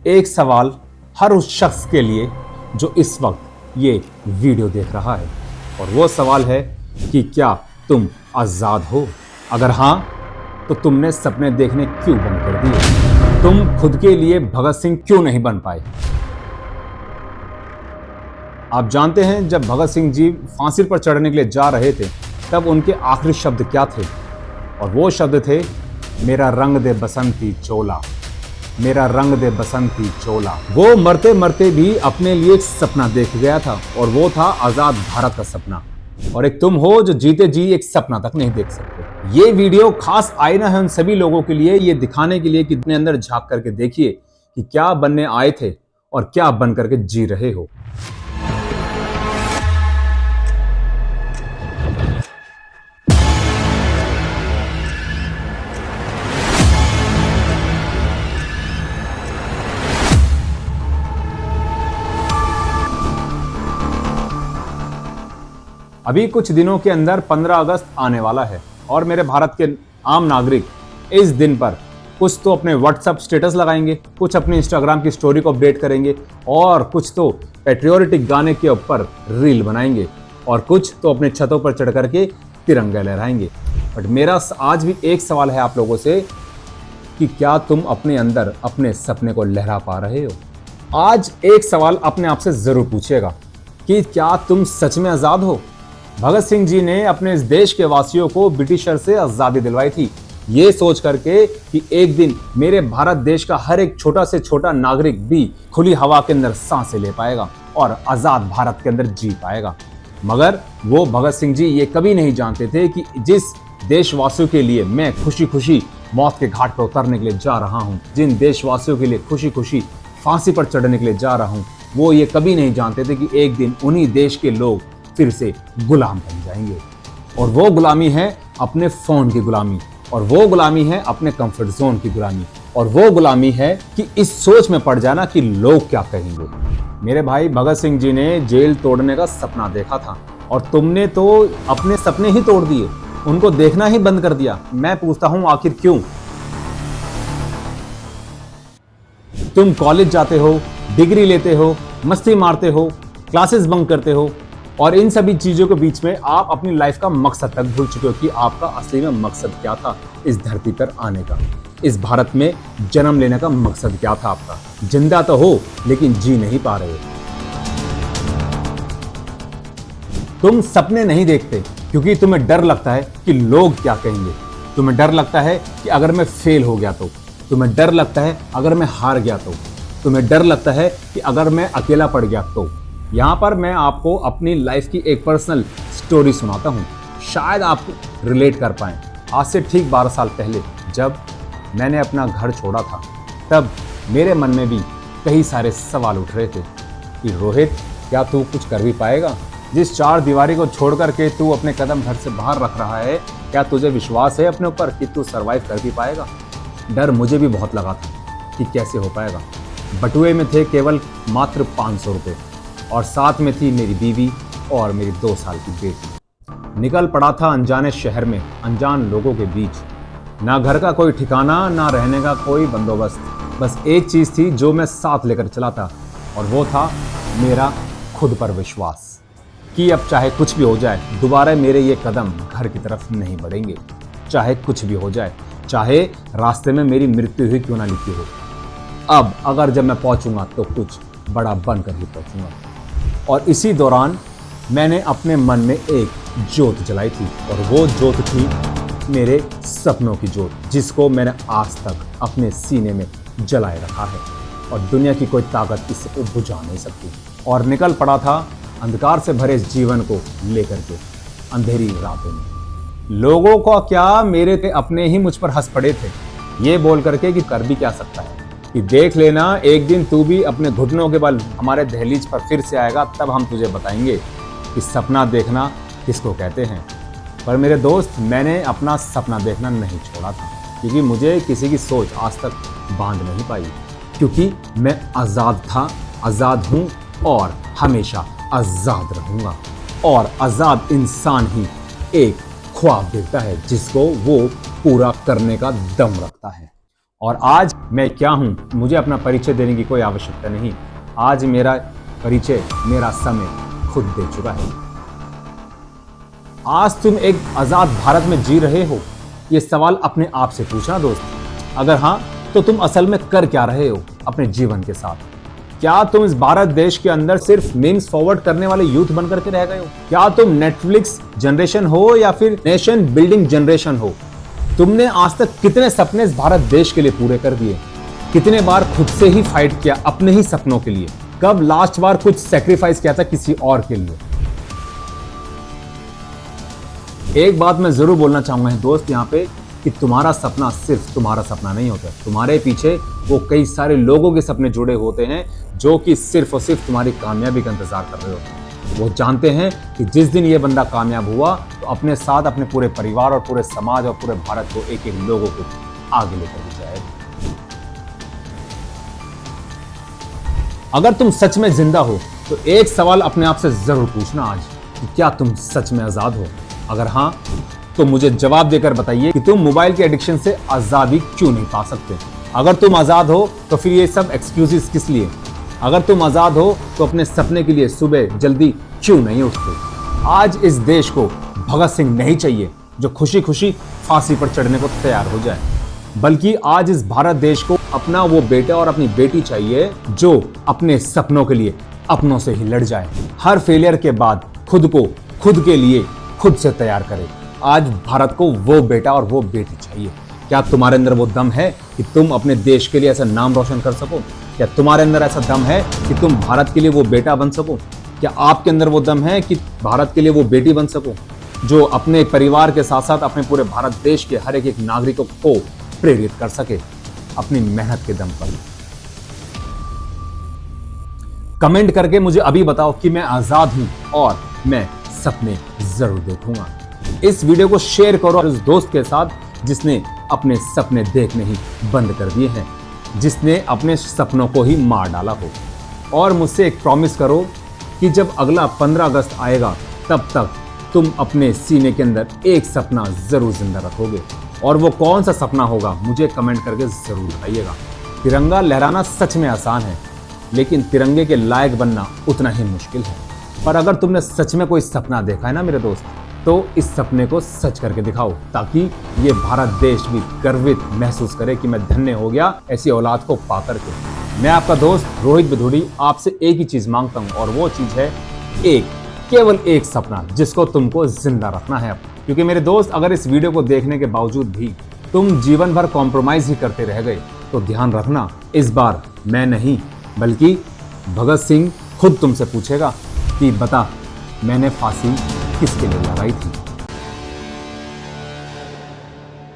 एक सवाल हर उस शख्स के लिए जो इस वक्त ये वीडियो देख रहा है, और वो सवाल है कि क्या तुम आज़ाद हो? अगर हाँ, तो तुमने सपने देखने क्यों बंद कर दिए? तुम खुद के लिए भगत सिंह क्यों नहीं बन पाए? आप जानते हैं, जब भगत सिंह जी फांसी पर चढ़ने के लिए जा रहे थे, तब उनके आखिरी शब्द क्या थे? और वो शब्द थे, मेरा रंग दे बसंती चोला, मेरा रंग दे बसंती चोला। वो मरते मरते भी अपने लिए एक सपना देख गया था, और वो था आजाद भारत का सपना। और एक तुम हो जो जीते जी एक सपना तक नहीं देख सकते। ये वीडियो खास आईना है उन सभी लोगों के लिए, ये दिखाने के लिए कि अपने अंदर झांक करके देखिए कि क्या बनने आए थे और क्या बन करके जी रहे हो। अभी कुछ दिनों के अंदर 15 अगस्त आने वाला है, और मेरे भारत के आम नागरिक इस दिन पर कुछ तो अपने व्हाट्सएप स्टेटस लगाएंगे, कुछ अपने इंस्टाग्राम की स्टोरी को अपडेट करेंगे, और कुछ तो पैट्रियोटिक गाने के ऊपर रील बनाएंगे, और कुछ तो अपने छतों पर चढ़ करके तिरंगा लहराएंगे। बट मेरा आज भी एक सवाल है आप लोगों से कि क्या तुम अपने अंदर अपने सपने को लहरा पा रहे हो? आज एक सवाल अपने आप से जरूर पूछिएगा कि क्या तुम सच में आजाद हो? भगत सिंह जी ने अपने इस देश के वासियों को ब्रिटिशर से आजादी दिलवाई थी, ये सोच करके कि एक दिन मेरे भारत देश का हर एक छोटा से छोटा नागरिक भी खुली हवा के अंदर सांसें ले पाएगा और आजाद भारत के अंदर जी पाएगा। मगर वो भगत सिंह जी ये कभी नहीं जानते थे कि जिस देशवासियों के लिए मैं खुशी खुशी मौत के घाट पर उतरने के लिए जा रहा हूँ, जिन देशवासियों के लिए खुशी खुशी फांसी पर चढ़ने के लिए जा रहा हूँ, वो ये कभी नहीं जानते थे कि एक दिन उन्हीं देश के लोग फिर से गुलाम बन जाएंगे। और वो गुलामी है अपने फोन की गुलामी, और वो गुलामी है अपने कंफर्ट जोन की गुलामी, और वो गुलामी है कि इस सोच में पड़ जाना कि लोग क्या कहेंगे। मेरे भाई, भगत सिंह जी ने जेल तोड़ने का सपना देखा था, और तुमने तो अपने सपने ही तोड़ दिए, उनको देखना ही बंद कर दिया। मैं पूछता हूं, आखिर क्यों? तुम कॉलेज जाते हो, डिग्री लेते हो, मस्ती मारते हो, क्लासेस बंक करते हो, और इन सभी चीजों के बीच में आप अपनी लाइफ का मकसद तक भूल चुके हो कि आपका असली में मकसद क्या था इस धरती पर आने का, इस भारत में जन्म लेने का मकसद क्या था आपका। जिंदा तो हो लेकिन जी नहीं पा रहे हो। तुम सपने नहीं देखते क्योंकि तुम्हें डर लगता है कि लोग क्या कहेंगे। तुम्हें डर लगता है कि अगर मैं फेल हो गया तो, तुम्हें डर लगता है अगर मैं हार गया तो, तुम्हें डर लगता है कि अगर मैं अकेला पड़ गया तो। यहाँ पर मैं आपको अपनी लाइफ की एक पर्सनल स्टोरी सुनाता हूँ, शायद आप रिलेट कर पाएं। आज से ठीक 12 साल पहले जब मैंने अपना घर छोड़ा था, तब मेरे मन में भी कई सारे सवाल उठ रहे थे कि रोहित, क्या तू कुछ कर भी पाएगा? जिस चार दीवारी को छोड़ करके तू अपने कदम घर से बाहर रख रहा है, क्या तुझे विश्वास है अपने ऊपर कि तू सरवाइव कर भी पाएगा? डर मुझे भी बहुत लगा था कि कैसे हो पाएगा। बटुए में थे केवल मात्र 500 रुपये, और साथ में थी मेरी बीवी और मेरी 2 साल की बेटी। निकल पड़ा था अनजाने शहर में, अनजान लोगों के बीच। ना घर का कोई ठिकाना, ना रहने का कोई बंदोबस्त। बस एक चीज थी जो मैं साथ लेकर चला था, और वो था मेरा खुद पर विश्वास कि अब चाहे कुछ भी हो जाए, दोबारा मेरे ये कदम घर की तरफ नहीं बढ़ेंगे। चाहे कुछ भी हो जाए, चाहे रास्ते में मेरी मृत्यु ही क्यों ना लिखी हो, अब अगर जब मैं पहुंचूंगा तो कुछ बड़ा बनकर ही पहुंचूंगा। और इसी दौरान मैंने अपने मन में एक जोत जलाई थी, और वो जोत थी मेरे सपनों की जोत, जिसको मैंने आज तक अपने सीने में जलाए रखा है, और दुनिया की कोई ताकत इसको बुझा नहीं सकती। और निकल पड़ा था अंधकार से भरे इस जीवन को लेकर के अंधेरी रातों में। लोगों का क्या, मेरे के अपने ही मुझ पर हंस पड़े थे, ये बोल करके कि कर भी क्या सकता है, कि देख लेना एक दिन तू भी अपने घुटनों के बल हमारे दहलीज पर फिर से आएगा, तब हम तुझे बताएंगे कि सपना देखना किसको कहते हैं। पर मेरे दोस्त, मैंने अपना सपना देखना नहीं छोड़ा था, क्योंकि मुझे किसी की सोच आज तक बांध नहीं पाई, क्योंकि मैं आज़ाद था, आज़ाद हूँ, और हमेशा आज़ाद रहूँगा। और आज़ाद इंसान ही एक ख्वाब देखता है जिसको वो पूरा करने का दम रखता है। और आज मैं क्या हूं, मुझे अपना परिचय देने की कोई आवश्यकता नहीं। आज मेरा परिचय, मेरा समय खुद दे चुका है। आज तुम एक आजाद भारत में जी रहे हो, ये सवाल अपने आप से पूछना दोस्त। अगर हां, तो तुम असल में कर क्या रहे हो अपने जीवन के साथ? क्या तुम इस भारत देश के अंदर सिर्फ मीम्स फॉरवर्ड करने वाले यूथ बनकर के रह गए हो? क्या तुम नेटफ्लिक्स जनरेशन हो या फिर नेशन बिल्डिंग जनरेशन हो? तुमने आज तक कितने सपने इस भारत देश के लिए पूरे कर दिए? कितने बार खुद से ही फाइट किया अपने ही सपनों के लिए? कब लास्ट बार कुछ सैक्रिफाइस किया था किसी और के लिए? एक बात मैं जरूर बोलना चाहूंगा दोस्त यहाँ पे, कि तुम्हारा सपना सिर्फ तुम्हारा सपना नहीं होता। तुम्हारे पीछे वो कई सारे लोगों के सपने जुड़े होते हैं जो कि सिर्फ और सिर्फ तुम्हारी कामयाबी का इंतजार कर रहे होते हैं। वो जानते हैं कि जिस दिन ये बंदा कामयाब हुआ तो अपने साथ अपने पूरे परिवार और पूरे समाज और पूरे भारत को एक एक लोगों को आगे लेकर जाएगा। अगर तुम सच में जिंदा हो तो एक सवाल अपने आप से जरूर पूछना आज, कि क्या तुम सच में आजाद हो? अगर हां, तो मुझे जवाब देकर बताइए कि तुम मोबाइल के एडिक्शन से आजादी क्यों नहीं पा सकते? अगर तुम आजाद हो तो फिर ये सब एक्सक्यूजेस किस लिए? अगर तुम आजाद हो तो अपने सपने के लिए सुबह जल्दी क्यों नहीं उठते? आज इस देश को भगत सिंह नहीं चाहिए जो खुशी खुशी फांसी पर चढ़ने को तैयार हो जाए, बल्कि आज इस भारत देश को अपना वो बेटा और अपनी बेटी चाहिए जो अपने सपनों के लिए अपनों से ही लड़ जाए। हर फेलियर के बाद खुद को खुद के लिए खुद से तैयार करे। आज भारत को वो बेटा और वो बेटी चाहिए। क्या तुम्हारे अंदर वो दम है कि तुम अपने देश के लिए ऐसा नाम रोशन कर सको? क्या तुम्हारे अंदर ऐसा दम है कि तुम भारत के लिए वो बेटा बन सको? क्या आपके अंदर वो दम है कि भारत के लिए वो बेटी बन सको जो अपने परिवार के साथ साथ अपने पूरे भारत देश के हर एक नागरिकों को प्रेरित कर सके अपनी मेहनत के दम पर? कमेंट करके मुझे अभी बताओ कि मैं आजाद हूं और मैं सपने जरूर देखूंगा। इस वीडियो को शेयर करो और उस दोस्त के साथ जिसने अपने सपने देखने ही बंद कर दिए हैं, जिसने अपने सपनों को ही मार डाला हो। और मुझसे एक प्रॉमिस करो कि जब अगला 15 अगस्त आएगा तब तक तुम अपने सीने के अंदर एक सपना जरूर जिंदा रखोगे। और वो कौन सा सपना होगा मुझे कमेंट करके जरूर बताइएगा। तिरंगा लहराना सच में आसान है, लेकिन तिरंगे के लायक बनना उतना ही मुश्किल है। पर अगर तुमने सच में कोई सपना देखा है ना मेरे दोस्त, तो इस सपने को सच करके दिखाओ, ताकि ये भारत देश भी गर्वित महसूस करे कि मैं धन्य हो गया ऐसी औलाद को पाकर के। मैं आपका दोस्त रोहित बिधूड़ी आपसे एक ही चीज मांगता हूं, और वो चीज है केवल एक सपना जिसको तुमको जिंदा रखना है। क्योंकि मेरे दोस्त, अगर इस वीडियो को देखने के बावजूद भी तुम जीवन भर कॉम्प्रोमाइज ही करते रह गए तो ध्यान रखना, इस बार मैं नहीं बल्कि भगत सिंह खुद तुमसे पूछेगा कि बता, मैंने फांसी किसके लिए लगाई थी।